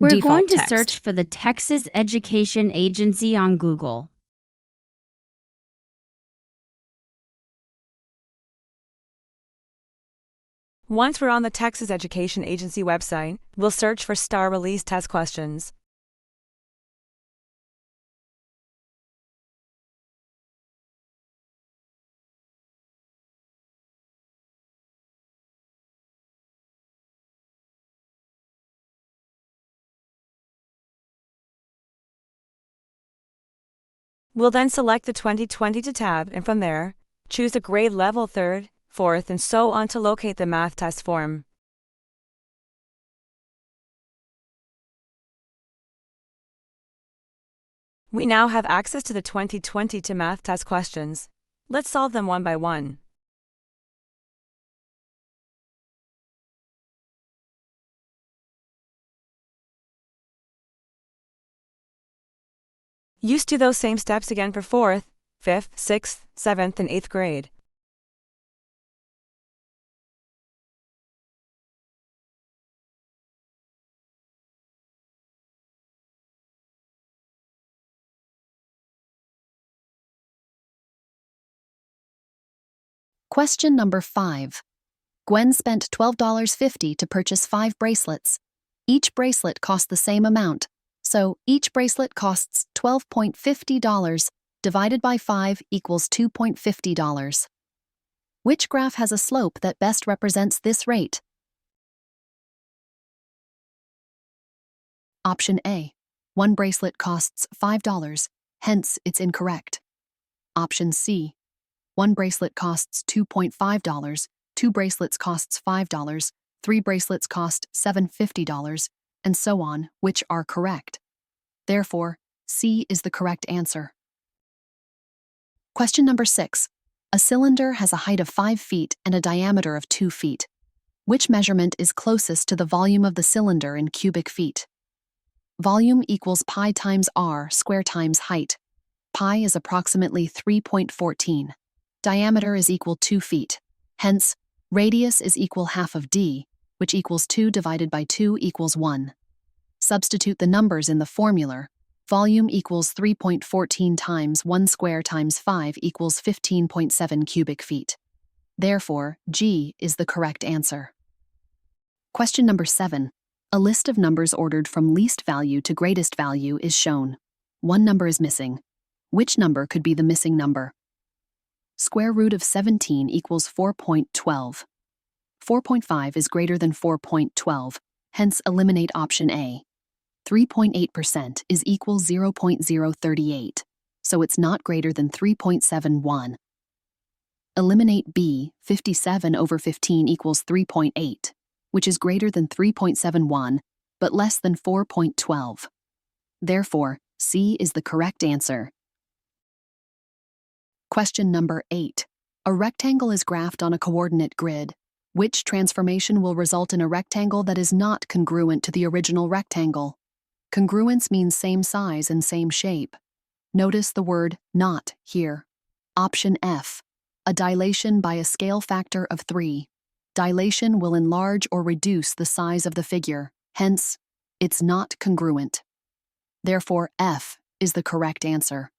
We're Default going to text. search for the Texas Education Agency on Google. Once we're on the Texas Education Agency website, we'll search for STAAR Release Test Questions. We'll then select the 2022 tab and from there, choose the grade level 3rd, 4th, and so on to locate the math test form. We now have access to the 2022 math test questions. Let's solve them one by one. Use do those same steps again for 4th, 5th, 6th, 7th, and 8th grade. Question number 5. Gwen spent $12.50 to purchase 5 bracelets. Each bracelet cost the same amount, so each bracelet costs $12.50 divided by 5 equals $2.50. Which graph has a slope that best represents this rate? Option A. 1 bracelet costs $5, hence it's incorrect. Option C. 1 bracelet costs $2.50, 2 bracelets costs $5, 3 bracelets cost $7.50, and so on, which are correct. Therefore, C is the correct answer. Question number 6. A cylinder has a height of 5 feet and a diameter of 2 feet. Which measurement is closest to the volume of the cylinder in cubic feet? Volume equals pi times r square times height. Pi is approximately 3.14. Diameter is equal 2 feet. Hence, radius is equal half of d, which equals 2 divided by 2 equals 1. Substitute the numbers in the formula. Volume equals 3.14 times 1 square times 5 equals 15.7 cubic feet. Therefore, G is the correct answer. Question number 7. A list of numbers ordered from least value to greatest value is shown. One number is missing. Which number could be the missing number? Square root of 17 equals 4.12. 4.5 is greater than 4.12, hence eliminate option A. 3.8% is equal 0.038, so it's not greater than 3.71. Eliminate B. 57 over 15 equals 3.8, which is greater than 3.71, but less than 4.12. Therefore, C is the correct answer. Question number 8. A rectangle is graphed on a coordinate grid. Which transformation will result in a rectangle that is not congruent to the original rectangle? Congruence means same size and same shape. Notice the word not here. Option F. A dilation by a scale factor of 3. Dilation will enlarge or reduce the size of the figure, hence, it's not congruent. Therefore, F is the correct answer.